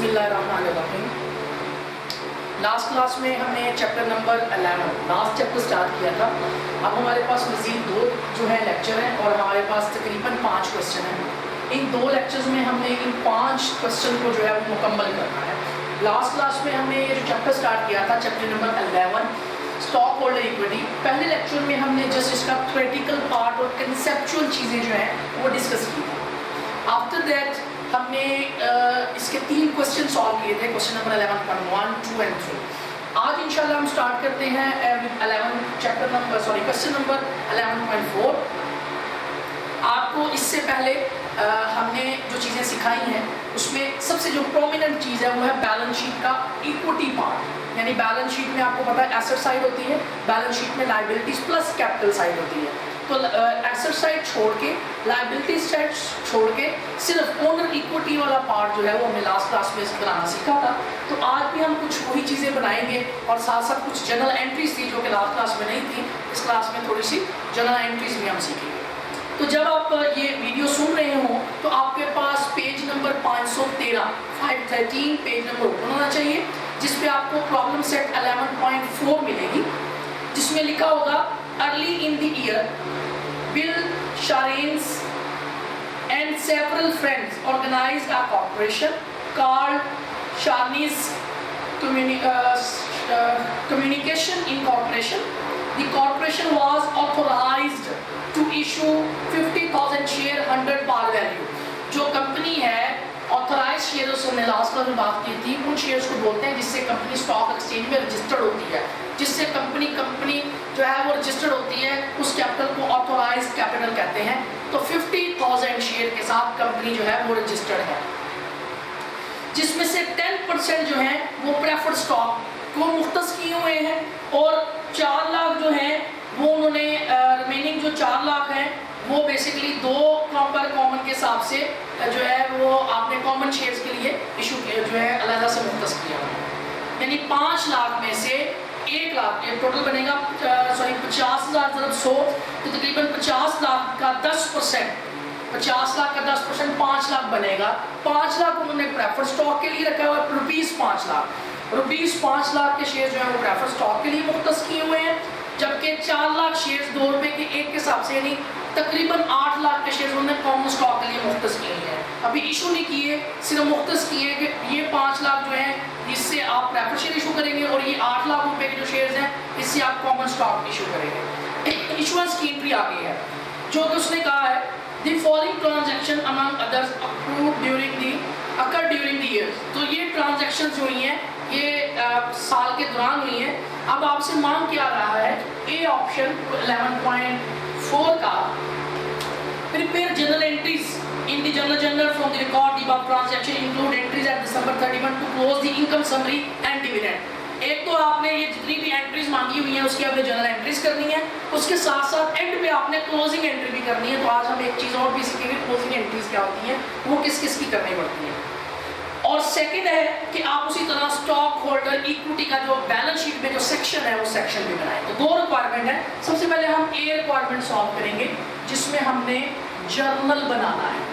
बिस्मिल्लाहिर्रहमानिर्रहीम। Last class में हमने chapter number 11 last chapter start किया था। अब हमारे पास मज़ीद 2 जो है लेक्चर हैं और हमारे पास तकरीबन 5 क्वेश्चन हैं। इन 2 लेक्चर्स में हमने इन 5 क्वेश्चन को जो है वो मुकम्मल करना है। लास्ट क्लास में हमने ये जो चैप्टर स्टार्ट किया था chapter number 11 stock holder equity, पहले लेक्चर में हमने जस्ट इसका थ्योरेटिकल पार्ट और कंसेप्चुअल चीज़ें जो हैं वो डिस्कस की थी। आफ्टर दैट हमने इसके 3 क्वेश्चन सॉल्व किए थे, क्वेश्चन नंबर 11.1, 2 एंड 3। आज इंशाल्लाह हम स्टार्ट करते हैं क्वेश्चन नंबर 11.4। आपको इससे पहले हमने जो चीज़ें सिखाई हैं उसमें सबसे जो प्रोमिनेंट चीज़ है वो है बैलेंस शीट का इक्विटी पार्ट। यानी बैलेंस शीट में आपको पता है एसेट साइड होती है, बैलेंस शीट में लायबिलिटीज प्लस कैपिटल साइड होती है। तो एसेट साइड छोड़ के, लायबिलिटी साइड छोड़ के सिर्फ ओनर इक्विटी वाला पार्ट जो है वो हमने लास्ट क्लास में बनाना सीखा था। तो आज भी हम कुछ वही चीज़ें बनाएंगे और साथ साथ कुछ जनरल एंट्रीज थी जो कि लास्ट क्लास में नहीं थी, इस क्लास में थोड़ी सी जनरल एंट्रीज भी हम सीखेंगे। तो जब आप ये वीडियो सुन रहे हो तो आपके पास page number 513 page number open होना चाहिए, जिसपे आपको प्रॉब्लम सेट 11.4 मिलेगी, जिसमें लिखा होगा early in the year Bill Sharens and several friends organised a corporation called Sharnies communication incorporation. The corporation was authorized to issue 50,000 share 100 par value. जो company है ऑथोराइज शेयरों से हमने लास्ट में बात की थी, उन शेयर्स को बोलते हैं जिससे कंपनी स्टॉक एक्सचेंज में रजिस्टर्ड होती है, जिससे कंपनी जो है वो रजिस्टर्ड होती है, उस कैपिटल को ऑथोराइज कैपिटल कहते हैं। तो 50,000 शेयर के साथ कंपनी जो है वो रजिस्टर्ड है, जिसमें से 10% जो है वो प्रेफर्ड स्टॉक को मुख्तस किए हुए हैं और 4 लाख जो हैं वो उन्होंने रिमेनिंग जो 4 लाख हैं वो बेसिकली 2 प्रॉपर कॉमन के हिसाब से जो है वो आपने कॉमन शेयर्स के लिए इशू किया जो है अलग से मुख्तस किया हुआ है। यानी 5 लाख में से 1 लाख टोटल बनेगा 50,000 ज़रब 100, तो तकरीबन 50 लाख का 10%, 50 लाख का 10% 5 लाख बनेगा। 5 लाख उन्होंने प्रेफर्ड स्टॉक के लिए रखा हुआ है, रुपीज़ 5 लाख के शेयर जो है वो प्रेफर्ड स्टॉक के लिए मुख्तस किए हुए हैं, जबकि 4 लाख शेयर 2 रुपए के एक के हिसाब से यानी तकरीबन 8 लाख के शेयर उन्होंने कॉमन स्टॉक के लिए मुख्तस किए हैं। अभी इशू नहीं किए, सिर्फ मुख्तस किए कि ये 5 लाख जो है इससे आप प्रेफर्ड शेयर इशू करेंगे और ये 8 लाख रुपए के जो शेयर्स हैं इससे आप कॉमन स्टॉक इशू करेंगे। इशुएंस की एंट्री आ गई है जो कि उसने कहा है The following transaction among others occurred during the years. तो ये ट्रांजैक्शंस जो हुई हैं ये साल के दौरान हुई हैं। अब आपसे मांग क्या रहा है, ए ऑप्शन 11.4 का prepare journal entries in the journal from the record the above transaction include entries at December 31 to close the income summary and dividend. एक तो आपने ये जितनी भी एंट्रीज मांगी हुई हैं उसकी आपने जनरल एंट्रीज करनी है, उसके साथ साथ एंड पे आपने क्लोजिंग एंट्री भी करनी है। तो आज हम एक चीज़ और भी सीखेंगे, क्लोजिंग एंट्रीज क्या होती हैं, वो किस किस की करनी पड़ती है। और सेकंड है कि आप उसी तरह स्टॉक होल्डर इक्विटी का जो बैलेंस शीट में जो सेक्शन है वो सेक्शन भी बनाए। तो 2 रिक्वायरमेंट है। सबसे पहले हम ए रिक्वायरमेंट सॉल्व करेंगे जिसमें हमने जर्नल बनाना है।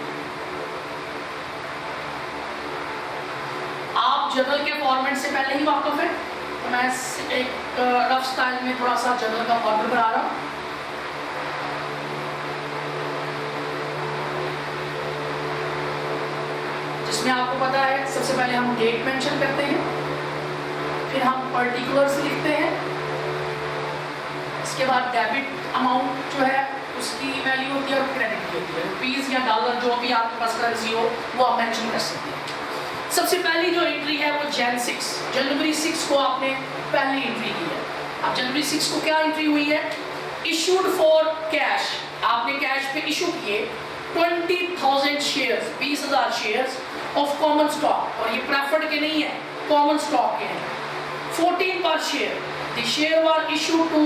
आप जर्नल के फॉर्मेट से पहले ही वाकिफ है, तो मैं एक रफ स्टाइल में थोड़ा सा जर्नल का फॉर्मेट बना रहा हूँ। जिसमें आपको पता है सबसे पहले हम डेट मेंशन करते हैं, फिर हम पर्टिकुलर्स लिखते हैं, इसके बाद डेबिट अमाउंट जो है उसकी वैल्यू होती है और क्रेडिट की होती है, रुपीज़ या डॉलर जो भी आपके पास करेंसी हो वो आप मेंशन कर सकते हैं। सबसे पहली जो एंट्री है वो जनवरी 6 को आपने पहली एंट्री की है। अब जनवरी 6 को क्या एंट्री हुई है, इशूड फॉर कैश, आपने कैश पे इशू किए 20,000 shares 20,000 shares of common stock, और ये प्रेफर्ड के नहीं है, कॉमन स्टॉक के हैं। 14 पर share, the share were issue to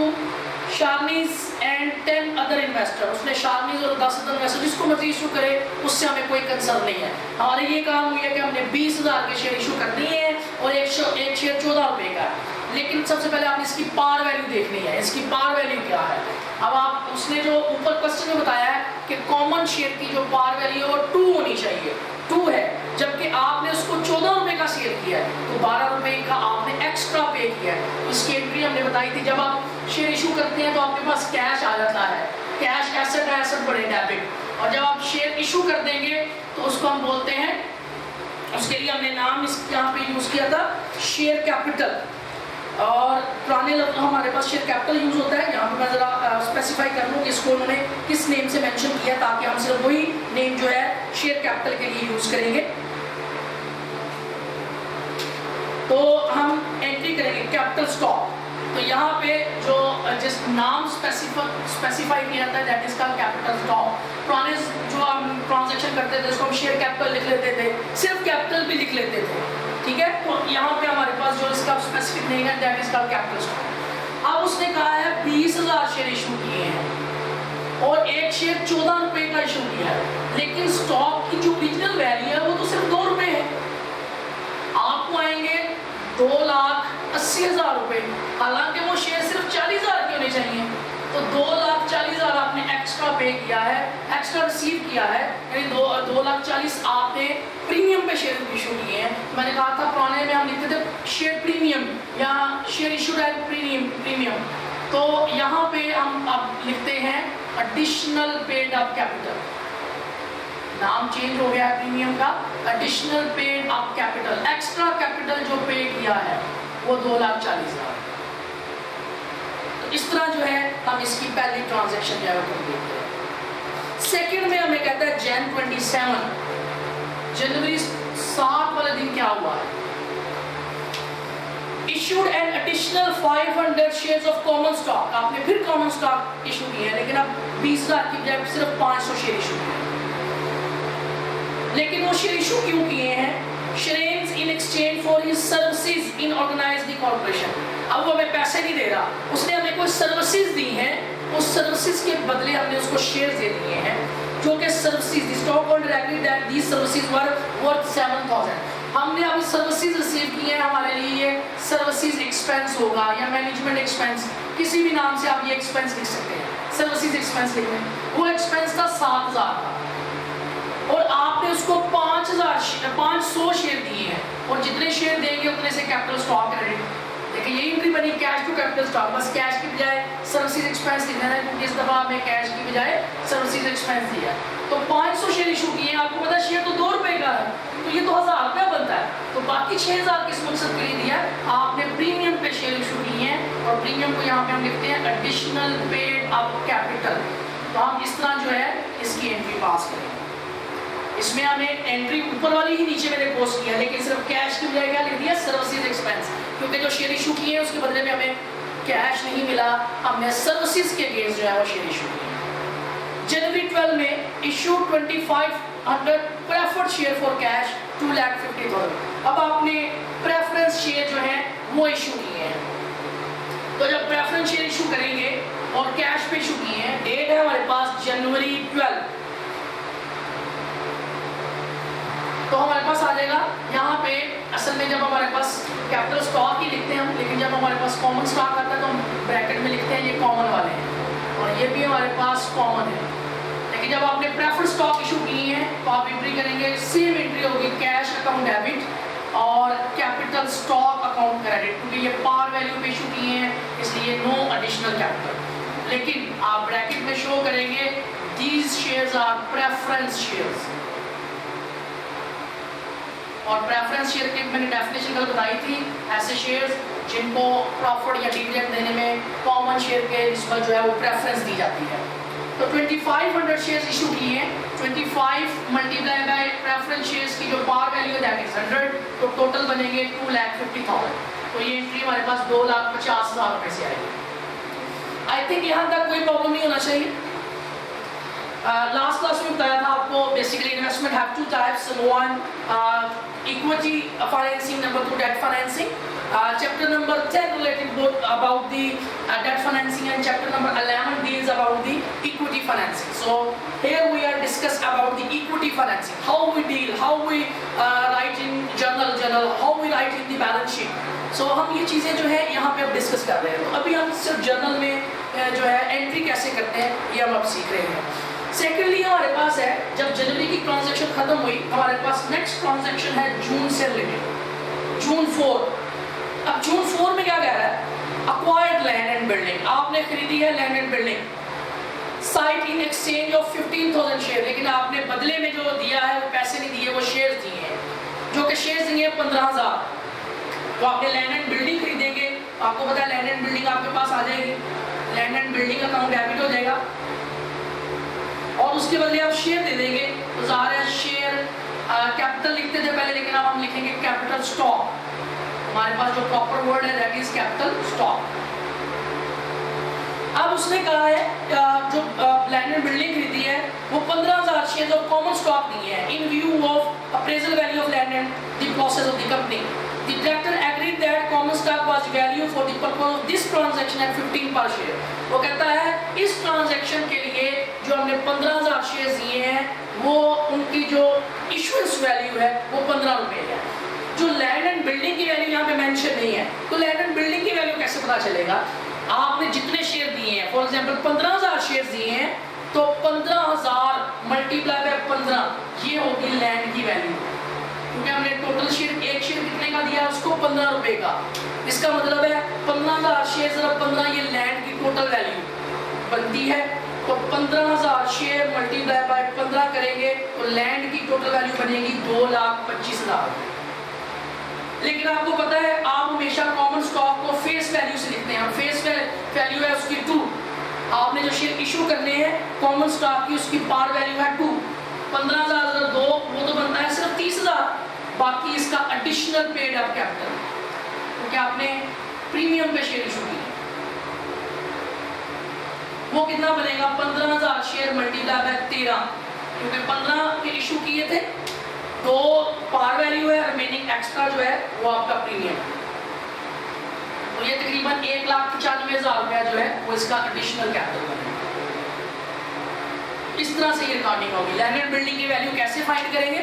Sharnies and 10 other investor, उसने शार्नीज और 10 अदर इन्वेस्टर जिसको मर्जी इशू करे उससे हमें कोई कंसर्न नहीं है। हमारे ये काम हुई है कि हमने 20,000 के शेयर इशू करनी है और एक शेयर 14 रुपये का है। लेकिन सबसे पहले आपने इसकी पार वैल्यू देखनी है, इसकी पार वैल्यू क्या है। अब आप उसने जो ऊपर क्वेश्चन में बताया है कि कॉमन शेयर की जो पार वैल्यू है वो 2 होनी चाहिए, 2 है, जबकि आपने उसको 14 रुपये का शेयर किया है, तो 12 रुपए का आपने एक्स्ट्रा पे किया है। इसकी एंट्री हमने बताई थी। जब आप शेयर इशू करते हैं तो आपके पास कैश आ जाता है, कैश एसेट है, एसेट बड़े डेबिट, और जब आप शेयर इशू कर देंगे तो उसको हम बोलते हैं, उसके लिए हमने नाम इस यहाँ पे यूज किया था शेयर कैपिटल, और पुराने लफ्ज़ हमारे पास शेयर कैपिटल यूज होता है। यहाँ पे मैं ज़रा स्पेसिफाई कर लूँ कि इसको उन्होंने किस नेम से मेंशन किया, ताकि हम सिर्फ वही नेम जो है शेयर कैपिटल के लिए यूज करेंगे। तो हम एंट्री करेंगे कैपिटल स्टॉक, तो यहाँ पे जो जिस नाम स्पेसिफाई किया था that is called capital stock. पुराने जो हम ट्रांजैक्शन करते थे उसको हम शेयर कैपिटल लिख लेते थे, सिर्फ कैपिटल भी लिख लेते थे, ठीक है। तो यहाँ पे हमारे पास जो इसका स्पेसिफिक नहीं है that is called capital stock. अब उसने कहा है 20,000 शेयर इशू किए हैं और एक शेयर 14 रुपए का इशू किया है, लेकिन स्टॉक की जो ओरिजिनल वैल्यू है वो तो सिर्फ 2 रुपए है। आपको आएंगे 2,80,000 रुपए, हालांकि वो शेयर सिर्फ 40,000 के होने चाहिए, तो 2,40,000 आपने एक्स्ट्रा पे किया है, एक्स्ट्रा रिसीव किया है, यानी 2,40,000 आपने प्रीमियम पे शेयर इशू किए हैं। मैंने कहा था पुराने में हम लिखते थे शेयर प्रीमियम या शेयर इशू एट प्रीमियम, तो यहाँ पे हम अब लिखते हैं एडिशनल पेड अप कैपिटल, नाम चेंज हो गया है प्रीमियम का, additional paid up capital, extra capital जो पे किया है वो 2,40,000। तो इस तरह जो है हम इसकी पहली ट्रांजैक्शन जो है वो कंप्लीट करें। सेकंड में हमें कहता है Jan 27, जनवरी 7 वाले दिन क्या हुआ है, issued an additional 500 shares of common stock। आपने फिर कॉमन स्टॉक इशू किया है, लेकिन अब 20,000 की बजाय सिर्फ 500 शेयर इशू किए हैं। लेकिन वो शेयर इशू क्यों किए हैं? Shares in exchange for his services in organizing the corporation। अब वो हमें पैसे नहीं दे रहा, उसने हमें कोई सर्विसेज दी हैं, उस सर्विसेज के बदले हमने उसको शेयर दे दिए हैं, जो कि services the stock holder agreed that these services were worth 7,000। हमने अभी सर्विसेज रिसीव किए हैं, हमारे लिए ये सर्विसेज एक्सपेंस होगा या मैनेजमेंट एक्सपेंस, किसी भी नाम से आप ये एक्सपेंस लिख सकते हैं, सर्विसेज एक्सपेंस लिख लें। वो एक्सपेंस था 7,000 का और आपने उसको 500 शेयर दिए हैं, और जितने शेयर देंगे उतने से कैपिटल स्टॉक क्रेडिट। देखिए यही एंट्री बनी कैश टू कैपिटल स्टॉक, बस कैश की बजाय सर्विसेज एक्सपेंस लिखना है, क्योंकि इस दफा हमें कैश की बजाय सर्विसेज एक्सपेंस दिया। तो 500 शेयर इशू किए हैं, आपको पता है शेयर तो 2 रुपए का है, तो ये तो 1,000 रुपया बनता है, तो बाकी 6,000 किस मकसद के लिए दिया? आपने प्रीमियम पे शेयर इशू किए हैं, और प्रीमियम को यहाँ पे हम लिखते हैं एडिशनल पेड अप कैपिटल। तो हम इस तरह जो है इसकी एंट्री पास करेंगे। इसमें हमने एंट्री ऊपर वाली ही नीचे मैंने पोस्ट किया, लेकिन सिर्फ कैश की बजाय क्या लिख दिया? सर्विसेज एक्सपेंस, क्योंकि जो शेयर इशू किए हैं उसके बदले में हमें कैश नहीं मिला, हमने सर्विसेज के अगेंस्ट जो है वो शेयर इशू किए। जनवरी 12 में issue 2500 preferred share for cash 2,50,000। अब आपने प्रेफरेंस शेयर जो है वो इशू किए हैं, तो जब प्रेफरेंस शेयर इशू करेंगे और कैश पे इशू किए हैं, डेट है हमारे पास जनवरी 12, तो हमारे पास आ जाएगा यहाँ पे। असल में जब हमारे पास कैपिटल स्टॉक ही लिखते हैं हम, लेकिन जब हमारे पास कॉमन स्टॉक आता है तो हम ब्रैकेट में लिखते हैं ये कॉमन वाले हैं, और ये भी हमारे पास कॉमन है। लेकिन जब आपने प्रेफर्ड स्टॉक इशू किए हैं तो आप एंट्री करेंगे, सेम एंट्री होगी कैश अकाउंट डेबिट और कैपिटल स्टॉक अकाउंट क्रेडिट, क्योंकि ये पार वैल्यू पे इशू किए हैं इसलिए नो एडिशनल कैपिटल। लेकिन आप ब्रैकेट में शो करेंगे these shares are preference shares, और प्रेफरेंस शेयर की मैंने डेफिनेशन कल बताई थी, ऐसे शेयर्स जिनको प्रॉफिट या डिविडेंड देने में कॉमन शेयर के निस्बत जो है वो प्रेफरेंस दी जाती है। तो 2500 शेयर्स इशू किए हैं, 25 मल्टीप्लाई बाय प्रेफरेंस शेयर्स की जो पार वैल्यू है दैट इज 100, तो टोटल बनेंगे 2,50,000। तो ये एंट्री हमारे पास 2,50,000 रुपए से आएगी। आई थिंक यहाँ तक कोई प्रॉब्लम नहीं होना चाहिए। लास्ट क्लास में बताया था आपको basically investment have two types, one equity financing, number 2 debt financing. Chapter number 10 related both about the debt financing, and chapter number 11 deals about the equity financing. So here we are discuss about the equity financing, how we deal, how we write in journal, how we write in the balance sheet. So हम ये चीज़ें जो है यहाँ पे अब discuss कर रहे हैं। तो अभी हम सिर्फ जर्नल में जो है एंट्री कैसे करते हैं ये हम अब सीख रहे हैं। सेकेंडली हमारे पास है, जब जनवरी की ट्रांजैक्शन खत्म हुई हमारे पास नेक्स्ट ट्रांजैक्शन है जून से रिलेटेड। जून 4, अब जून 4 में क्या कह रहा है, अक्वायर्ड लैंड एंड बिल्डिंग, आपने खरीदी है land and building, site in exchange of 15,000 share, लेकिन आपने बदले में जो दिया है वो पैसे नहीं दिए, वो शेयर दिए हैं, जो कि शेयर दिए 15,000। तो आपने लैंड एंड बिल्डिंग खरीदेंगे, आपको पता है लैंड एंड बिल्डिंग आपके पास आ जाएगी, land and building account debit हो जाएगा, और उसके बदले आप शेयर दे देंगे। तो ज़ाहिर है शेयर कैपिटल लिखते थे पहले, लेकिन अब हम लिखेंगे कैपिटल स्टॉक। हमारे पास जो प्रॉपर वर्ड है दैट इज कैपिटल स्टॉक। अब उसने कहा है जो लैंड एंड बिल्डिंग खरीदी है वो 15,000 शेयर्स ऑफ कॉमन स्टॉक नहीं है। In view of appraisal value of land and the process of the company, the director agreed that common stock was value for the purpose of this transaction at 15 per share. वो कहता है इस transaction के लिए जो हमने 15,000 shares दिए हैं वो उनकी जो इशुएंस वैल्यू है वो 15 रुपये है। जो लैंड एंड बिल्डिंग की वैल्यू यहाँ पे मेंशन नहीं है, तो लैंड एंड बिल्डिंग की वैल्यू कैसे पता चलेगा? आपने जितने शेयर दिए हैं, फॉर एग्जांपल 15,000 शेयर दिए हैं, तो 15,000 मल्टीप्लाई बाय 15 ये होगी लैंड की वैल्यू, क्योंकि हमने टोटल शेयर, एक शेयर कितने का दिया है उसको 15 रुपए का। इसका मतलब है 15,000 शेयर जरा 15 ये लैंड की टोटल वैल्यू बनती है। तो 15,000 शेयर मल्टीप्लाई बाय 15 करेंगे तो लैंड की टोटल वैल्यू बनेगी 2,25,000। लेकिन आपको पता है आप हमेशा कॉमन स्टॉक को फेस वैल्यू से लिखते हैं, फेस वैल्यू है उसकी 2। आपने जो शेयर इशू करने हैं कॉमन स्टॉक की उसकी पार वैल्यू है 2। 15,000 2 वो तो बनता है सिर्फ 30,000, बाकी इसका एडिशनल पेड अप कैपिटल, क्योंकि आपने प्रीमियम पे शेयर इशू किए। वो कितना बनेगा? 15,000 शेयर मल्टीप्लाई बाय 13, क्योंकि 15 के इशू किए थे तो पार वैल्यू है, रिमेनिंग एक्स्ट्रा जो है वो आपका प्रीमियम। तो ये तकरीबन 1,95,000 रुपया जो है वो इसका एडिशनल कैपिटल बनेगा। इस तरह से ये रिकॉर्डिंग होगी। लैंड एंड बिल्डिंग की वैल्यू कैसे फाइंड करेंगे?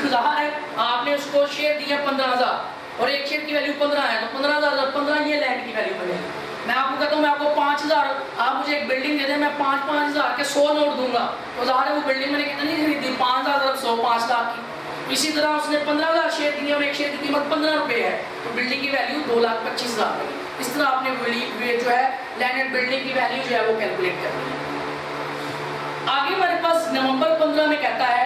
ज़ाहिर है आपने उसको शेयर दिया 15,000 और एक शेयर की वैल्यू 15 है, तो 15,000 15 ये लैंड की वैल्यू बनेगी। मैं आपको कहता हूँ मैं आपको 5,000, आप मुझे एक बिल्डिंग दे दें, मैं 5,000 के 100 नोट दूंगा, तो ज़ाहिर है वो बिल्डिंग मैंने कितनी खरीदी? 5,000 100 5 लाख की। इसी तरह उसने 15,000 शेयर दिए और एक शेयर की कीमत 15 रुपये है, तो बिल्डिंग की वैल्यू 2,25,000 है। इस तरह आपने जो है लैंड एंड बिल्डिंग की वैल्यू जो है वो कैलकुलेट करनी है। आगे हमारे पास नवंबर 15 में कहता है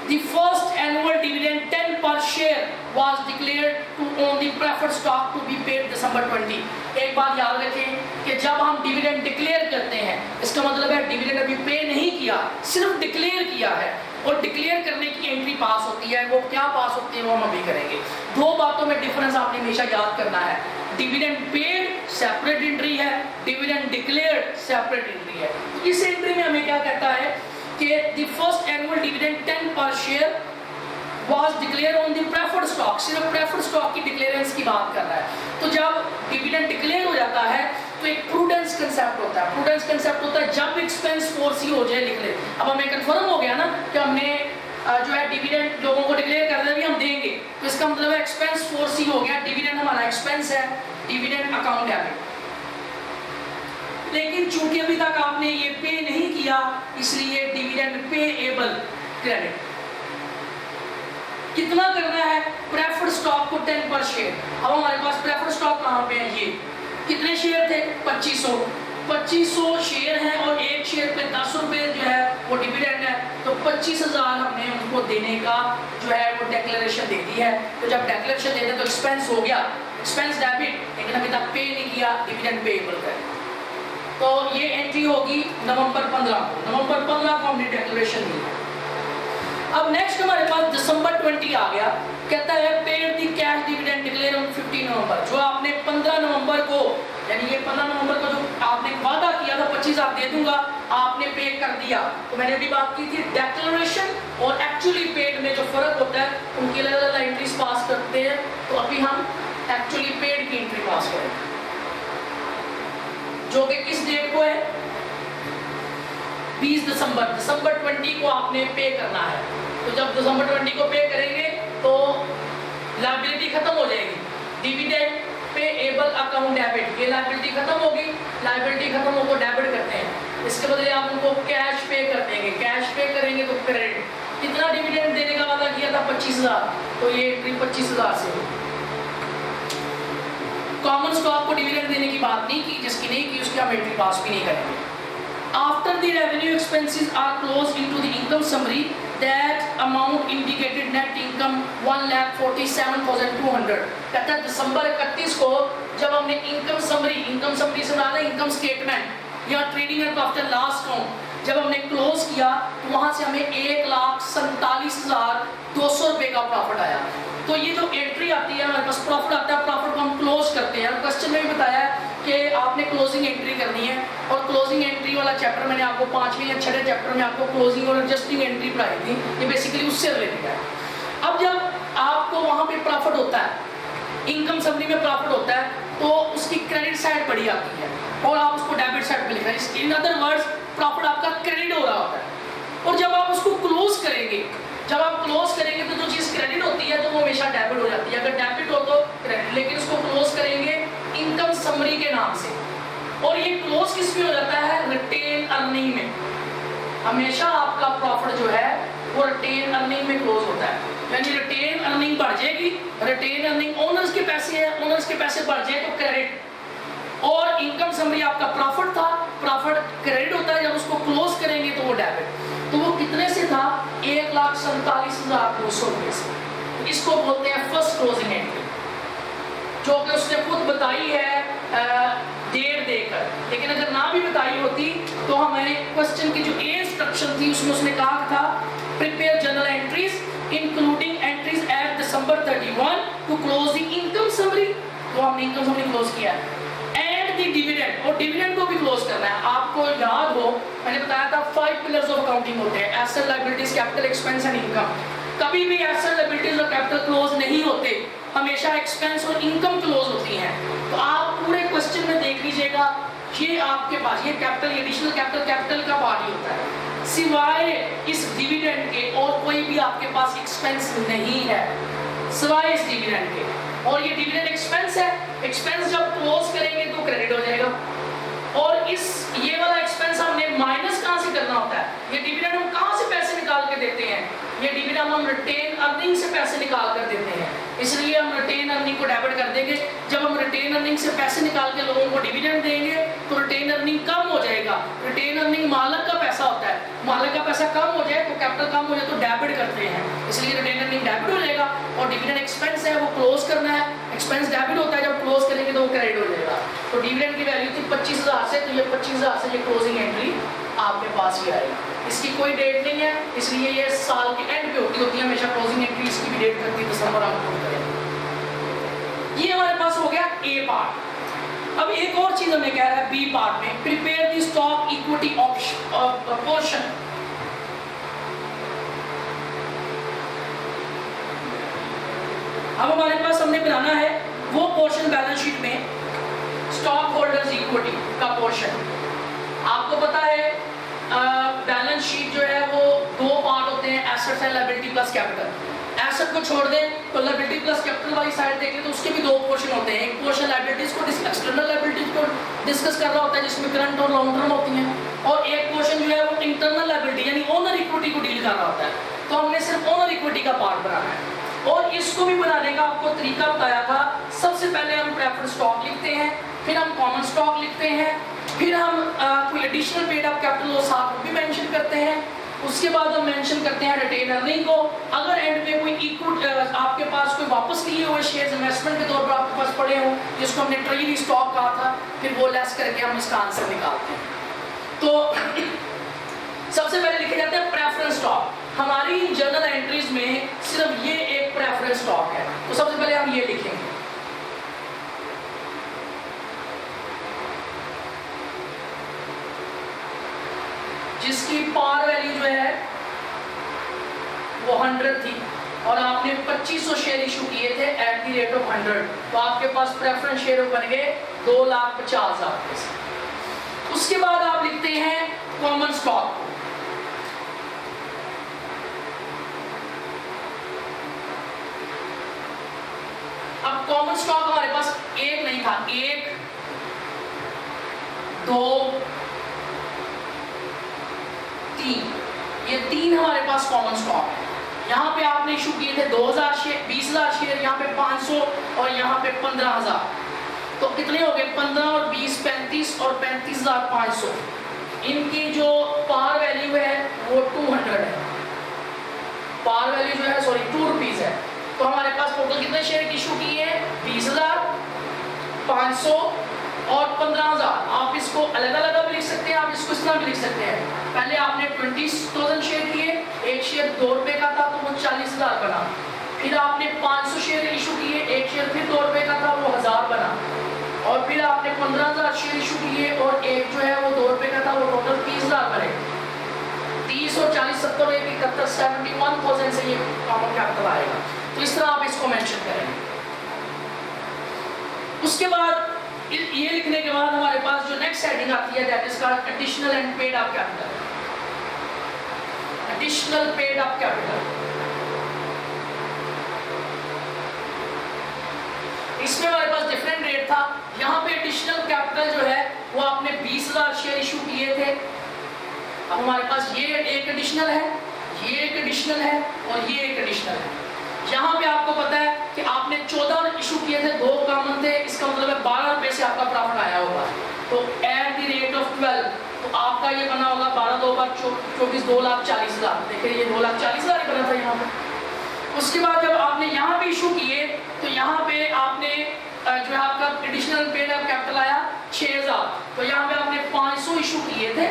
The first annual dividend 10 per share was declared to on the preferred stock to be paid December 20। एक बात याद रखें कि जब हम डिविडेंड डिक्लेयर करते हैं इसका मतलब है डिविडेंड अभी पे नहीं किया, सिर्फ डिक्लेयर किया है, और डिक्लेयर करने की एंट्री पास होती है। वो क्या पास होती है वो हम अभी करेंगे। दो बातों में डिफरेंस आपने हमेशा याद करना है। डिविडेंड पेड सेपरेट एंट्री है, डिविडेंड डिक्लेयर्ड सेपरेट एंट्री है। इस एंट्री में हमें क्या कहता है कि the first annual dividend 10 per share was declared on the preferred stock, सिर्फ preferred stock की डिक्लेरेंस की बात कर रहा है। तो जब डिविडेंड डिक्लेयर हो जाता है तो एक प्रूडेंस कंसेप्ट होता है। प्रूडेंस कंसेप्ट होता है जब एक्सपेंस फोर्सी हो जाए लिख ले। अब हमें कंफर्म हो गया ना कि हमने जो है डिविडेंड लोगों को डिक्लेयर कर दिया भी हम देंगे, तो इसका मतलब है एक्सपेंस फोर्सी हो गया, डिविडेंड हमारा एक्सपेंस है, डिविडेंड अकाउंट डेबिट। लेकिन चूंकि अभी तक आपने ये पे नहीं किया इसलिए डिविडेंड पेएबल क्रेडिट। कितना करना है? प्रेफर्ड स्टॉक को 10 पर शेयर। अब हमारे पास प्रेफर्ड स्टॉक कहाँ पे है? ये कितने शेयर थे? 2500 शेयर हैं और एक शेयर पे 10 रुपए जो है वो डिविडेंड है, तो 25,000 हमने उनको देने का जो है वो डिक्लेरेशन दे दी है। तो जब डिक्लेरेशन देते तो एक्सपेंस हो गया, एक्सपेंस डेबिट, लेकिन अभी तक पे नहीं किया, डिविडेंड पेएबल है। तो ये एंट्री होगी नवंबर 15 को। नवंबर 15 को हमने डिक्लेरेशन दी। अब नेक्स्ट हमारे पास दिसंबर 20 आ गया, कहता है paid the cash dividend declare on 15 नवंबर। जो आपने 15 नवंबर को, यानी ये 15 नवंबर को जो आपने वादा किया था 25,000 दे दूंगा, आपने पे कर दिया। तो मैंने अभी बात की थी डिक्लेरेशन और एक्चुअली पेड में जो फर्क होता है, उनके अलग अलग एंट्रीज पास करते हैं। तो अभी हम एक्चुअली पेड की एंट्री पास करेंगे, जो कि किस डेट को है? 20 दिसंबर। दिसंबर 20 को आपने पे करना है। तो जब दिसंबर 20 को पे करेंगे तो लायबिलिटी खत्म हो जाएगी। डिविडेंड पेएबल अकाउंट डेबिट, ये लायबिलिटी खत्म होगी। लायबिलिटी खत्म हो तो डेबिट करते हैं, इसके बदले आप उनको कैश पे कर देंगे। कैश पे करेंगे तो क्रेडिट। कितना डिविडेंड देने का वादा किया था? 25,000, तो ये 25,000 से कॉमन स्टॉक को डिविडेंड देने की बात नहीं की, जिसकी नहीं की उसकी हम एंट्री पास भी नहीं करेंगे। After the revenue expenses are close into the income summary that amount indicated net income 1,47,200। कहता है दिसंबर 31 को जब हमने इनकम समरी से डाला इनकम स्टेटमेंट या trading and profit and loss account जब हमने क्लोज किया तो वहां से हमें 1,47,200 रुपए का प्रॉफिट आया। तो ये जो एंट्री आती है हमारे पास प्रॉफिट आता है, प्रॉफिट को हम क्लोज करते हैं। क्वेश्चन में भी बताया कि आपने क्लोजिंग एंट्री करनी है और क्लोजिंग एंट्री वाला चैप्टर मैंने आपको 5वें या 6वें चैप्टर में आपको क्लोजिंग और एडजस्टिंग एंट्री पढ़ाई थी, ये बेसिकली उससे रिलेटेड है। अब जब आपको वहां पे प्रॉफिट होता है, इनकम समरी में प्रॉफिट होता है, तो उसकी क्रेडिट साइड बड़ी आती है और आप उसको डेबिट साइड पे लिख रहे हैं। इन अदर वर्ड्स प्रॉफिट आपका क्रेडिट हो रहा होता है और जब आप उसको क्लोज करेंगे, जब आप क्लोज करेंगे तो जो चीज़ क्रेडिट होती है तो वो हमेशा डेबिट हो जाती है। अगर डेबिट हो तो क्रेडिट, लेकिन उसको क्लोज करेंगे इनकम समरी के नाम से। और ये क्लोज किस में हो जाता है? रिटेन अर्निंग में। हमेशा आपका प्रॉफिट जो है वो रिटेन अर्निंग में क्लोज होता है, यानी रिटेन अर्निंग बढ़ जाएगी। रिटेन अर्निंग ओनर्स के पैसे हैं, ओनर्स के पैसे बढ़ जाए तो क्रेडिट, और इनकम समरी आपका प्रॉफिट था, प्रॉफिट क्रेडिट होता है, जब उसको क्लोज करेंगे तो वो डेबिट। तो वो कितने से था? 1,47,200 रुपये से। इसको बोलते हैं फर्स्ट क्लोजिंग एंट्री, जो कि उसने खुद बताई है डेट देकर। लेकिन अगर ना भी बताई होती तो हमें क्वेश्चन की जो ए इंस्ट्रक्शन थी उसमें उसने कहा था prepare journal entries including entries at December 31 to close the income summary. तो हमने इनकम समरी क्लोज किया है। डिविडेंड, और डिविडेंड को भी क्लोज करना है। आपको याद हो मैंने बताया था 5 पिलर्स ऑफ अकाउंटिंग होते हैं, asset, liabilities, capital, expense and income. कभी भी एसेट, लायबिलिटीज और कैपिटल क्लोज नहीं होते, हमेशा एक्सपेंस और इनकम क्लोज होती हैं। तो आप पूरे क्वेश्चन में देख लीजिएगा, ये आपके पास ये कैपिटल, एडिशनल कैपिटल का पार्ट ही होता है। सिवाय इस डिविडेंड के और कोई भी आपके पास एक्सपेंस नहीं है, सिवाय इस डिविडेंड के। और ये डिविडेंड एक्सपेंस है, एक्सपेंस जब क्लोज करेंगे तो क्रेडिट हो जाएगा। और इस ये वाला एक्सपेंस हमने माइनस कहाँ से करना होता है? ये डिविडेंड हम कहाँ से पैसे निकाल के देते हैं? ये डिविडेंड हम रिटेन अर्निंग से पैसे निकाल कर देते हैं, इसलिए हम रिटेन अर्निंग को डेबिट कर देंगे। जब हम रिटेन अर्निंग से पैसे निकाल के लोगों को डिविडेंड देंगे तो रिटेन अर्निंग कम हो जाएगा। रिटेन अर्निंग मालक का पैसा होता है, मालक का पैसा कम हो जाए तो कैपिटल कम हो जाए तो डेबिट करते हैं, इसलिए रिटेन अर्निंग डेबिट हो जाएगा। और डिविडेंड एक्सपेंस है वो क्लोज करना है, एक्सपेंस डेबिट होता है, जब क्लोज करेंगे तो वो क्रेडिट हो जाएगा। तो डिविडेंड की वैल्यू थी 25,000 से, तो ये 25,000 से ये क्लोजिंग एंट्री आपके पास ही आएगी। इसकी कोई डेट नहीं है, इसलिए ये साल के एंड पे होती है हमेशा क्लोजिंग एंट्री। इसकी भी डेट करती है दिसंबर हम क्लोज करेंगे। ये हमारे पास हो गया ए पार्ट। अब एक और चीज हमें कह रहा है बी पार्ट में, prepare the stock equity portion. अब हमारे पास हमने बनाना है वो पोर्शन बैलेंस शीट में, स्टॉक होल्डर्स इक्विटी का पोर्शन। आपको पता है बैलेंस शीट जो है वो 2 पार्ट होते हैं, assets and liability plus capital. Asset को छोड़ दें तो लायबिलिटी प्लस कैपिटल वाली साइड देखें तो उसके भी 2 पोर्शन होते हैं। एक पोर्शन लायबिलिटीज को, एक्सटर्नल लायबिलिटीज को डिस्कस कर रहा होता है जिसमें करंट और लॉन्ग टर्म होती हैं, और एक पोर्शन जो है वो इंटरनल लायबिलिटी यानी ओनर इक्विटी को डील कर रहा होता है। तो हमने सिर्फ ओनर इक्विटी का पार्ट बनाना है, और इसको भी बनाने का आपको तरीका बताया था। सबसे पहले हम प्रेफर्ड स्टॉक लिखते हैं, फिर हम कॉमन स्टॉक लिखते हैं, फिर हम कोई एडिशनल पेड अप कैपिटल और साथ भी मेंशन करते हैं। उसके बाद हम मेंशन करते हैं रिटेन अर्निंग को। अगर एंड में कोई इक्विटी आपके पास कोई वापस लिए हुए शेयर्स इन्वेस्टमेंट के तौर पर आपके पास पड़े हो, जिसको हमने ट्रेजरी स्टॉक कहा था, फिर वो लेस करके हम इसका आंसर निकालते हैं। तो सबसे पहले लिखे जाते हैं प्रेफरेंस स्टॉक। हमारी जर्नल एंट्रीज में सिर्फ ये एक प्रेफरेंस स्टॉक है, तो सबसे पहले हम ये लिखेंगे। जिसकी पार वैल्यू जो है वो 100 थी और आपने 2500 शेयर इशू किए थे एट द रेट ऑफ 100, तो आपके पास प्रेफरेंस शेयर बन गए 2,50,000। उसके बाद आप लिखते हैं कॉमन स्टॉक। अब कॉमन स्टॉक हमारे पास एक नहीं था, 1 2 3, ये 3 हमारे पास कॉमन स्टॉक है। यहाँ पे आपने इशू किए थे 2,000 शेयर, 20,000 शेयर, यहाँ पे 500 और यहाँ पे 15,000। तो कितने हो गए 15 और 20 35 और 35,500। इनकी जो पार वैल्यू है वो 200 है, पार वैल्यू जो है सॉरी 2 रुपीज है। तो हमारे पास टोटल कितने शेयर इशू किए हैं 20,500 और 15,000। आप इसको अलग अलग भी लिख सकते हैं, आप इसको इस तरह भी लिख सकते हैं। पहले आपने 20,000 शेयर किए, एक शेयर 2 रुपए का था तो वो 40,000 बना। फिर आपने 500 शेयर इशू किए, एक शेयर फिर 2 रुपए का था वो 1000 बना। और फिर आपने 15,000 शेयर इशू किए और एक जो है वो 2 रुपए का था, वो टोटल 30,000 बने। 30 और 40 70 और 71 71,000 से ये कॉमन कैपिटल आएगा। तो इस तरह आप इसको मेंशन करेंगे। उसके बाद ये लिखने के बाद हमारे पास जो नेक्स्ट हेडिंग आती है that is called additional and paid up capital. Additional paid up capital, इसमें हमारे पास डिफरेंट रेट था। यहाँ पे एडिशनल कैपिटल जो है वो आपने 20,000 शेयर इशू किए थे। अब हमारे पास ये एक एडिशनल है, ये एक एडिशनल है और ये एक एडिशनल है। यहाँ पे आपको पता है कि आपने 14 इशू किए थे, 2 कॉमन थे, इसका मतलब है 12 रुपए से आपका प्रॉफिट आया होगा। तो एट द रेट ऑफ 12 तो आपका ये बना होगा 12 2 बार 24 2,40,000। देखिए ये 2,40,000 ही बना था यहाँ पे। उसके बाद जब आपने यहाँ पे इशू किए तो यहाँ पे आपने जो है आपका एडिशनल पेड अप कैपिटल आया 6,000। तो यहाँ पे आपने 500 इशू किए थे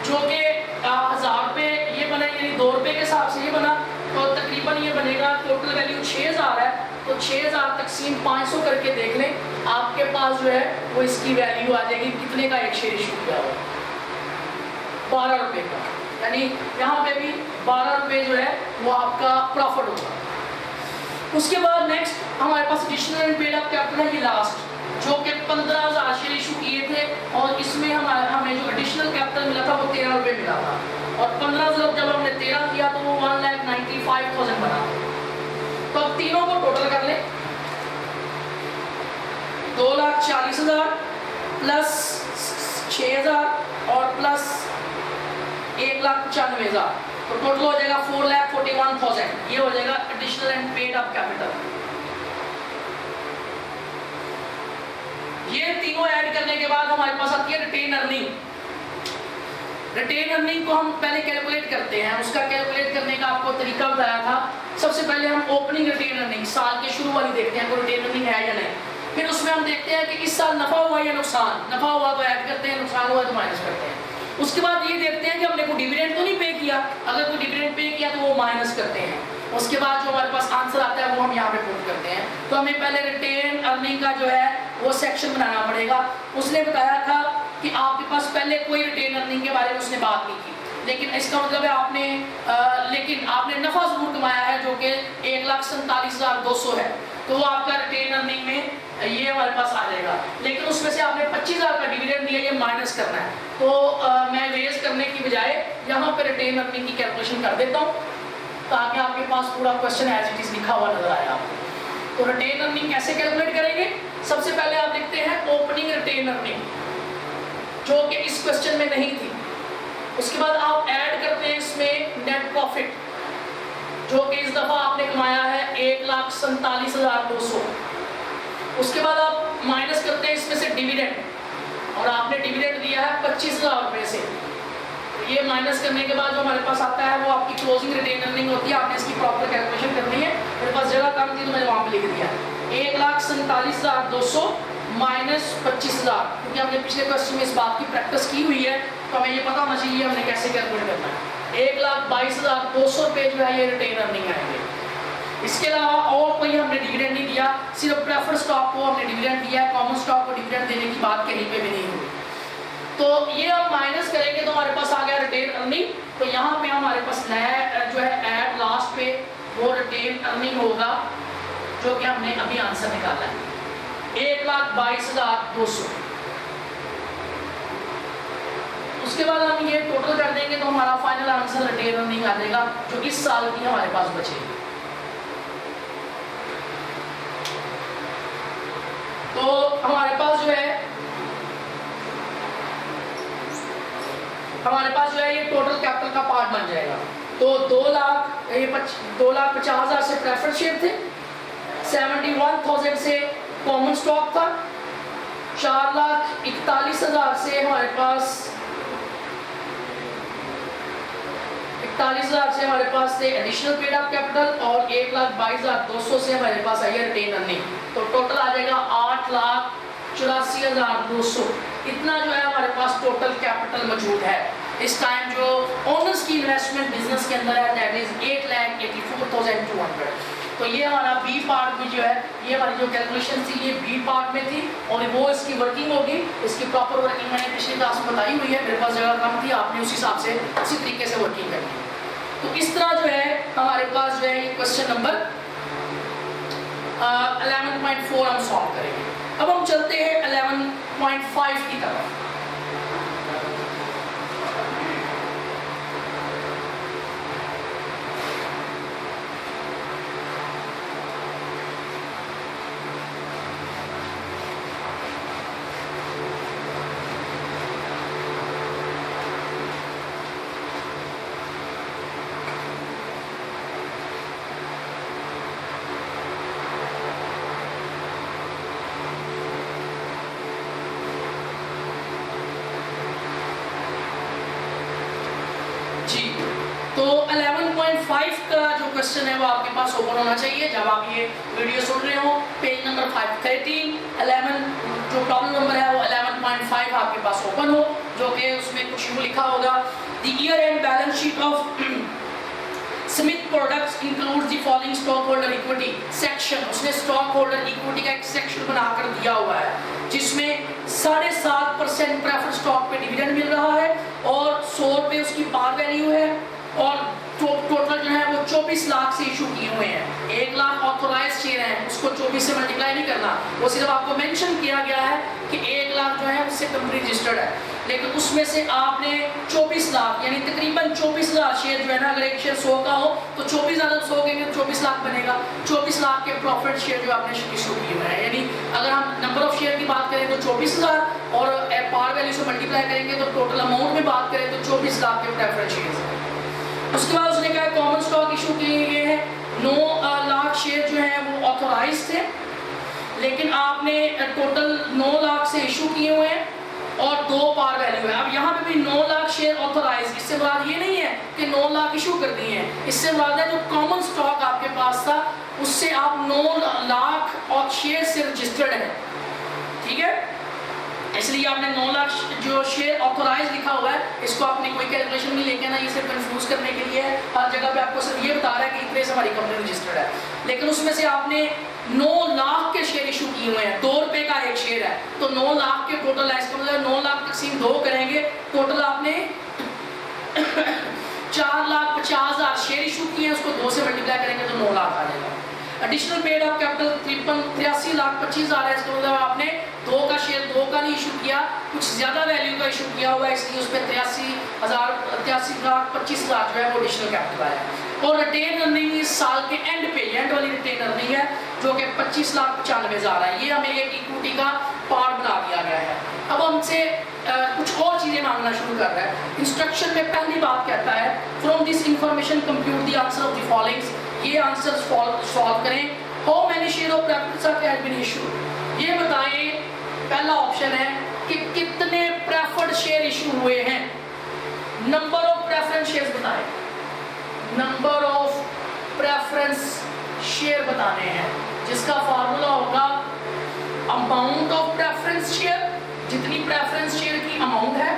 जो कि 1000 रुपये ये बना, यानी 2 रुपए के हिसाब से ये बना। तो तकरीबन ये बनेगा टोटल वैल्यू 6,000 है। तो 6,000 तकसीम 500 करके देख लें, आपके पास जो है वो इसकी वैल्यू आ जाएगी कितने का एक शेयर इशू किया हुआ 12 रुपए का। यानी यहाँ पे भी 12 रुपए जो है वो आपका प्रॉफिट होगा। उसके बाद नेक्स्ट हमारे पास additional and paid up capital है, ये लास्ट जो कि 15,000 शेयर इशू किए थे और इसमें हमें जो एडिशनल कैपिटल मिला था वो 13 रुपए मिला था। और 15,000 जब हमने 13 किया तो वो 1,95,000 बना। तो अब तीनों को टोटल कर ले, 2,40,000 प्लस 6,000 और प्लस 1,95,000, तो टोटल हो जाएगा 4,41,000। ये हो जाएगा additional and paid up capital. ये तीनों ऐड करने के बाद हमारे पास आती है रिटेन अर्निंग। रिटेन अर्निंग को हम पहले कैलकुलेट करते हैं, उसका कैलकुलेट करने का आपको तरीका बताया था। सबसे पहले हम ओपनिंग रिटेन अर्निंग साल के शुरू वाली देखते हैं, कोई रिटेन अर्निंग है या नहीं। फिर उसमें हम देखते हैं कि इस साल नफा हुआ या नुकसान, नफा हुआ तो ऐड करते हैं, नुकसान हुआ तो माइनस करते हैं। उसके बाद ये देखते हैं कि हमने कोई डिविडेंड तो नहीं पे किया, अगर कोई डिविडेंड पे किया तो वो माइनस करते हैं। उसके बाद जो हमारे पास आंसर आता है वो हम यहाँ पे पुट करते हैं। तो हमें पहले रिटेन अर्निंग का जो है वो सेक्शन बनाना पड़ेगा। उसने बताया था कि आपके पास पहले कोई रिटेन अर्निंग के बारे में उसने बात नहीं की, लेकिन इसका मतलब है आपने नफा जरूर कमाया है जो कि 1,47,200 है। तो वो आपका रिटेन अर्निंग में ये हमारे पास आ जाएगा। लेकिन उसमें से आपने 25,000 का डिविडेंड दिया, ये माइनस करना है। तो मैं रेज करने की बजाय यहाँ पे रिटेन अर्निंग की कैलकुलेशन कर देता हूँ ताकि आपके पास पूरा क्वेश्चन एज इट इज लिखा हुआ नजर आए आपको। तो रिटेन अर्निंग कैसे कैलकुलेट करेंगे? सबसे पहले आप लिखते हैं ओपनिंग रिटेन अर्निंग जो कि इस क्वेश्चन में नहीं थी। उसके बाद आप ऐड करते हैं इसमें नेट प्रॉफिट जो कि इस दफा आपने कमाया है 1,47,200। उसके बाद आप माइनस करते हैं इसमें से डिविडेंड, और आपने डिविडेंड दिया है 25,000 रुपए से। ये माइनस करने के बाद जो हमारे पास आता है वो आपकी क्लोजिंग रिटेन अर्निंग होती है। आपने इसकी प्रॉपर कैलकुलेशन करनी है। मेरे पास जगह कम थी तो मैंने वहाँ पे लिख दिया 1,47,200 माइनस 25,000, क्योंकि हमने पिछले क्वेश्चन में इस बात की प्रैक्टिस की हुई है तो हमें ये पता होना चाहिए हमने कैसे कैलकुलेट करना है। 1,22,200 रुपये जो है ये रिटेन अर्निंग आएंगे। इसके अलावा और कोई हमने डिविडेंड नहीं दिया, सिर्फ प्रेफर्ड स्टॉक को हमने डिविडेंड दिया है, कॉमन स्टॉक को डिविडेंड देने की बात कहीं पे भी नहीं हुई। तो ये हम माइनस करेंगे तो हमारे पास आ गया रिटेन अर्निंग। तो यहाँ पे हमारे पास नया जो है एड लास्ट पे वो रिटेन अर्निंग होगा जो कि हमने अभी आंसर निकाला है 1,22,200। उसके बाद हम ये टोटल कर देंगे तो हमारा फाइनल आंसर रिटेन अर्निंग आ जाएगा जो इस साल की हमारे पास बचेगी। तो हमारे पास जो है ये टोटल कैपिटल का पार्ट बन जाएगा। तो 2,50,000 से प्रेफर्ड शेयर थे, 71,000 से कॉमन स्टॉक था, 4,41,000 से हमारे पास 41,000 से हमारे पास से एडिशनल पेड अप कैपिटल और 1,22,200 से हमारे पास आई है रिटेन अर्निंग। तो टोटल आ जाएगा 8,84,200। इतना जो है हमारे पास टोटल कैपिटल मौजूद है इस टाइम जो ओनर्स की इन्वेस्टमेंट बिजनेस के अंदर है, दैट इज 8,84,200। तो ये हमारा बी पार्ट में जो है, ये हमारी जो कैलकुलेशन थी ये बी पार्ट में थी और वो इसकी वर्किंग होगी। इसकी प्रॉपर वर्किंग मैंने पिछली क्लास में बताई हुई है, मेरे पास जगह कम थी, आपने उस हिसाब से उसी तरीके से वर्किंग करनी है। तो इस तरह जो है हमारे पास जो है ये क्वेश्चन नंबर 11.4 हम सॉल्व करेंगे। अब हम चलते हैं 11.5 की तरफ। तो 11.5 का जो क्वेश्चन है वो आपके पास ओपन होना चाहिए जब आप ये वीडियो सुन रहे हो। पेज नंबर 513 11 जो प्रॉब्लम नंबर है वो 11.5 आपके पास ओपन हो, जो कि उसमें कुछ यूं लिखा होगा, the year and balance sheet of Smith products includes the following stock holder equity section. उसने स्टॉक होल्डर इक्विटी का एक सेक्शन बनाकर दिया हुआ है जिसमें 7.5% प्रेफर्ड स्टॉक पे डिविडेंड मिल रहा है और 100 रुपये उसकी पार वैल्यू है और टोटल जो है वो 24 लाख से इशू किए हुए हैं। 1 लाख ऑथोराइज शेयर हैं, उसको 24 से मल्टीप्लाई नहीं करना, वो सिर्फ आपको मेंशन किया गया है कि 1 लाख जो है उससे कंपनी रजिस्टर्ड है, लेकिन उसमें से आपने 24 लाख यानी तकरीबन 24,000 शेयर जो है ना, अगर एक शेयर 100 का हो तो 24,000 100 के 24 लाख बनेगा। 24 लाख के प्रॉफिट शेयर जो आपने इशू किए हुए हैं, यानी अगर हम नंबर ऑफ शेयर की बात करें तो 24,000 और पार वैल्यू से मल्टीप्लाई करेंगे तो टोटल अमाउंट में बात करें तो 24 लाख के प्रेफरेंस शेयर है। उसके बाद उसने कहा कॉमन स्टॉक इशू किए गए हैं, 9 लाख शेयर जो है वो ऑथोराइज थे, लेकिन आपने टोटल 9 लाख से इशू किए हुए हैं और 2 पार वैल्यू है। अब यहाँ पे भी 9 लाख शेयर ऑथोराइज, इससे मुराद ये नहीं है कि 9 लाख इशू कर दिए हैं, इससे मुराद है जो कॉमन स्टॉक आपके पास था उससे आप 9 लाख और शेयर से रजिस्टर्ड है, ठीक है। इसलिए आपने 9 लाख जो शेयर ऑथोराइज लिखा हुआ है, इसको आपने कोई कैलकुलेशन नहीं लेके ना, ये सिर्फ कंफ्यूज करने के लिए है। हर जगह पे आपको सिर्फ ये बता रहा है कि इतने से हमारी कंपनी रजिस्टर्ड है, लेकिन उसमें से आपने 9 लाख के शेयर इशू किए हुए हैं। 2 रुपए का एक शेयर है तो 9 लाख के टोटल है, इसका मतलब 9 लाख तकसीम 2 करेंगे, टोटल आपने 4,50,000 शेयर इशू किए हैं, उसको 2 से मल्टीप्लाई करेंगे तो 9 लाख आ जाएगा। एडिशनल पेड अप कैपिटल 83,25,000 है, इसका मतलब आपने 2 का शेयर 2 का नहीं इशू किया, कुछ ज्यादा वैल्यू का इशू किया हुआ है, इसलिए उस पर 83,25,000 जो है वो एडिशनल कैपिटल आया। और रिटेन अर्निंग इस साल के एंड पे, एंड वाली रिटेन अर्निंग है जो कि 25,95,000 है। ये हमें एक इक्विटी का पार्ट बना दिया गया है। अब हमसे कुछ और चीजें मांगना शुरू कर रहा है। इंस्ट्रक्शन में पहली बात कहता है from this information compute the answer of the followings, ये आंसर सॉल्व करें। How many share of preference have been issued, ये बताएं। पहला ऑप्शन है कि कितने प्रेफर्ड शेयर इशू हुए हैं। नंबर ऑफ प्रेफरेंस शेयर्स बताएं, नंबर ऑफ प्रेफरेंस शेयर बताने हैं, जिसका फार्मूला होगा अमाउंट ऑफ प्रेफरेंस शेयर, जितनी प्रेफरेंस शेयर की अमाउंट है,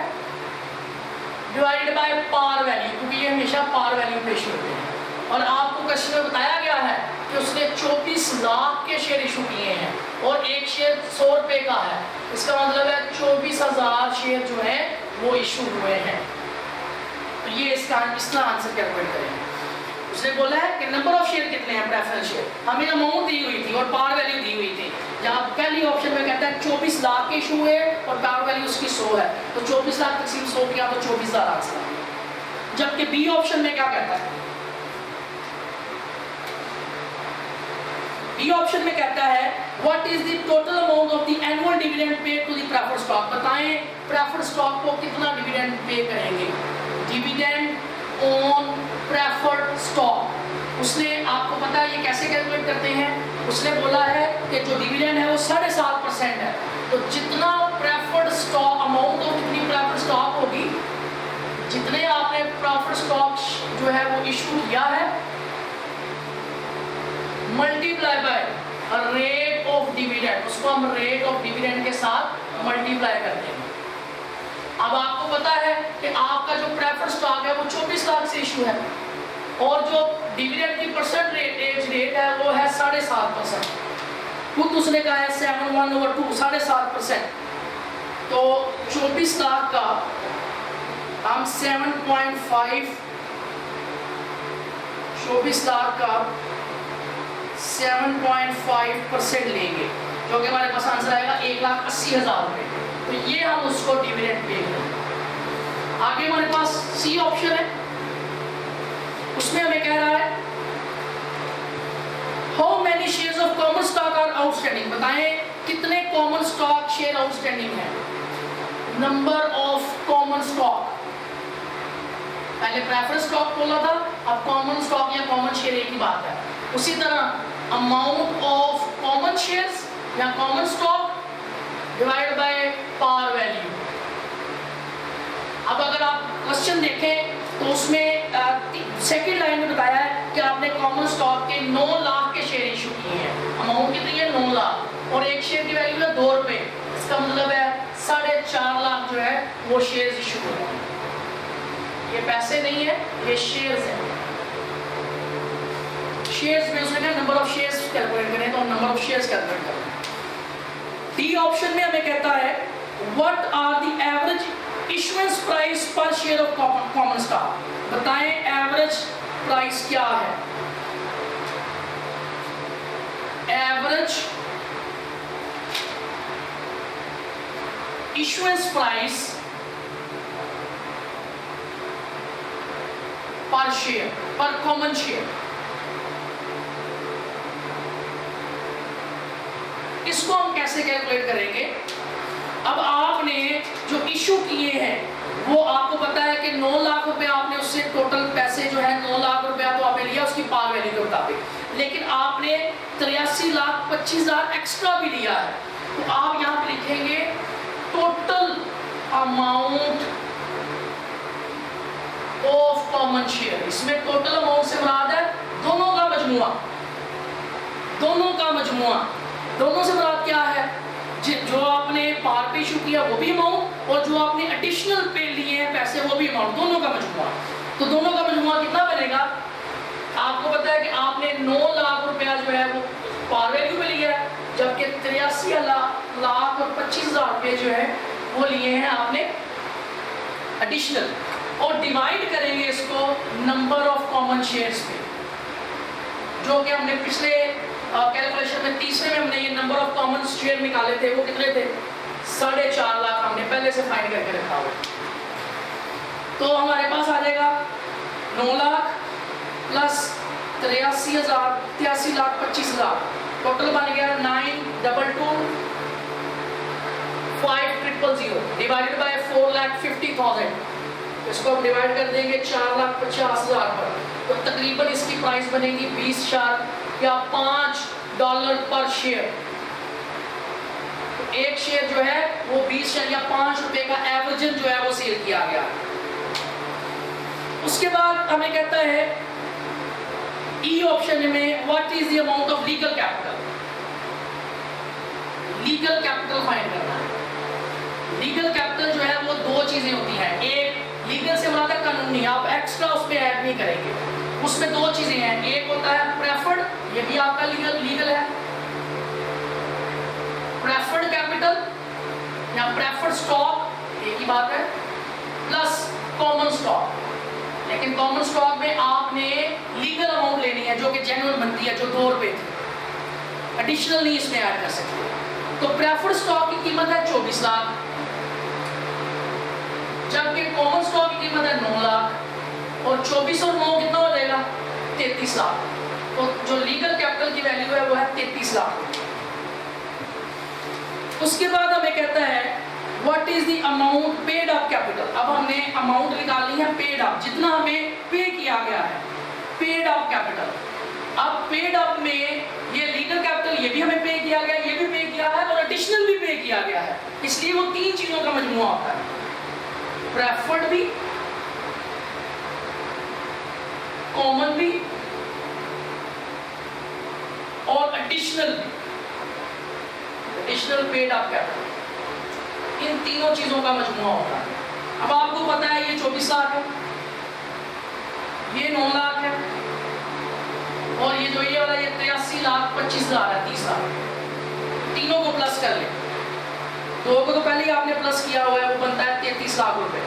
डिवाइडेड बाय पार वैल्यू, क्योंकि ये हमेशा पार वैल्यू पे इशू होते हैं। और आपको क्वेश्चन में बताया गया है कि उसने 24 लाख के शेयर इशू किए हैं और एक शेयर 100 रुपए का है, इसका मतलब है 24,000 शेयर जो है वो इशू हुए हैं। तो ये इसका आंसर कैलकुलेट करेंगे। उसने बोला है कि नंबर ऑफ शेयर कितने हैं प्रेफरेंस शेयर, हमें अमाउंट दी हुई थी और पार वैल्यू दी हुई थी। जहाँ पहली ऑप्शन में कहता है 24 लाख के इशू हुए और पार वैल्यू उसकी 100 है, तो 24 लाख तकसीम 100 किया तो 24,000 आंसर। जबकि बी ऑप्शन में क्या कहता है, बी ऑप्शन में कहता है what is the total amount of the annual dividend paid to the preferred stock, बताएं प्रेफर्ड स्टॉक को कितना डिविडेंड पे करेंगे। डिविडेंड ऑन प्रेफर्ड स्टॉक, उसने आपको पता है ये कैसे कैलकुलेट करते हैं, उसने बोला है कि जो डिविडेंड है वो 7.5% है, तो जितना प्रेफर्ड स्टॉक अमाउंट हो, जितनी प्रेफर्ड स्टॉक होगी, जितने आपने प्रेफर्ड स्टॉक जो है वो इशू किया है, multiply by rate of dividend, उसको हम रेट ऑफ डिविडेंड के साथ मल्टीप्लाई करते हैं। अब आपको पता है कि आपका जो प्रेफर्ड स्टॉक है वो 24 लाख से इशू है और जो डिविडेंड की परसेंटेज रेट है वो है 7.5%। खुद उसने कहा है 7/1/2 7.5%। तो 24 लाख का हम 7.5 24 लाख का 7.5% लेंगे, जो कि हमारे पास आंसर आएगा 1,80,000 रुपये। तो ये हम उसको डिविडेंड पे करें। आगे हमारे पास सी ऑप्शन है, उसमें हमें कह रहा है how many shares of common stock are outstanding, बताएं कितने कॉमन स्टॉक शेयर आउटस्टैंडिंग है। नंबर ऑफ कॉमन स्टॉक, पहले प्रेफरेंस स्टॉक बोला था, अब कॉमन स्टॉक या कॉमन शेयर एक ही बात है। उसी तरह अमाउंट ऑफ कॉमन शेयर्स या common stock divide by par value. अब अगर आप क्वेश्चन देखें तो उसमें सेकंड लाइन में बताया है कि आपने कॉमन स्टॉक के 9 लाख के शेयर इशू किए हैं। अमाउंट कितनी है? 9 लाख, और एक शेयर की वैल्यू है 2 रुपये। इसका मतलब है 4.5 लाख जो है वो शेयर इशू हो रहे हैं। ये पैसे नहीं है, ये शेयर्स हैं। शेयर्स में उसने नंबर ऑफ शेयर्स कैलकुलेट करें, तो नंबर ऑफ शेयर्स कैलकुलेट करें। डी ऑप्शन में हमें कहता है what are the average issuance price per share of common stock, बताएं एवरेज प्राइस क्या है। Average issuance price per share, per common share, इसको हम कैसे कैलकुलेट करेंगे। अब आपने जो इशू किए हैं वो आपको पता है कि 9 लाख रुपए आपने उससे टोटल पैसे जो है 9 लाख रुपया तो आपने लिया उसकी पार वैल्यू के मुताबिक, लेकिन आपने 83,25,000 एक्स्ट्रा भी लिया है। तो आप यहाँ पे लिखेंगे total amount of common share. इसमें टोटल अमाउंट से मुराद है दोनों का मजमुआ, दोनों का मजमुआ। दोनों से मुराद क्या है? जो आपने पार पे इशू किया वो भी अमाउंट, और जो आपने एडिशनल पे लिए हैं पैसे वो भी अमाउंट, दोनों का मजमुआ। तो दोनों का मजमुआ कितना बनेगा? आपको पता है कि आपने 9 लाख रुपया जो है वो पार वैल्यू पे लिया है, जबकि 83 लाख और 25,000 रुपये जो है वो लिए हैं आपने एडिशनल, और डिवाइड करेंगे इसको नंबर ऑफ कॉमन शेयर्स पे, जो कि हमने पिछले कैलकुलेशन में तीसरे में हमने ये नंबर ऑफ कॉमन शेयर निकाले थे। वो कितने थे? 4.5 लाख हमने पहले से फाइंड करके रखा हुआ। तो हमारे पास आ जाएगा 9 लाख प्लस 83,25,000, टोटल बन गया 922,500 डिवाइडेड बाय 4,50,000। इसको हम डिवाइड कर देंगे 4,50,000 पर, तो तकरीबन इसकी प्राइस बनेगी 20,000 या $5 पर शेयर। तो एक शेयर जो है वो 20 या 5 रुपए का एवरेजन जो है वो सेल किया गया। उसके बाद हमें कहता है ई ऑप्शन में what is the amount of legal capital. Legal capital find करना है। लीगल कैपिटल जो है वो दो चीजें होती हैं, एक लीगल से मुराद है कानूनी, आप एक्स्ट्रा उसमें ऐड नहीं करेंगे। उसमें दो चीजें हैं, एक होता है प्रेफर्ड, ये भी आपका लीगल है, प्रेफर्ड कैपिटल या प्रेफर्ड स्टॉक एक ही बात है, प्लस कॉमन स्टॉक। लेकिन कॉमन स्टॉक में आपने लीगल अमाउंट लेनी है जो कि जेन्युइन बनती है, जो 2 रुपए थी, एडिशनल नहीं इसमें ऐड कर सकते। तो प्रेफर्ड स्टॉक की कीमत है 24 लाख, जबकि कॉमन स्टॉक की कीमत है 9 लाख, और 24 और 9 कितना हो जाएगा? 33 लाख। तो जो लीगल कैपिटल की वैल्यू है वो है 33 लाख। उसके बाद हमें कहता है what is the amount paid up capital. अब हमने अमाउंट निकालनी है पेड अप, जितना हमें पे किया गया है, पेड अप कैपिटल। अब पेड अप में ये लीगल कैपिटल ये भी हमें पे किया गया, ये भी पे किया है, और एडिशनल भी पे किया किया गया है, इसलिए वो 3 चीजों का मजमुआ होता है, प्रेफर्ड भी, कॉमन भी और एडिशनल भी। एडिशनल पेड आप कहते हैं, इन तीनों चीजों का मजमुआ होता है। अब आपको पता है ये 24 लाख है, ये 9 लाख है, और ये जो ये वाला ये 83,25,000 है, 30 लाख, तीनों को प्लस कर ले। 2 को तो पहले ही आपने प्लस किया हुआ है, वो बनता है 33 लाख रुपए।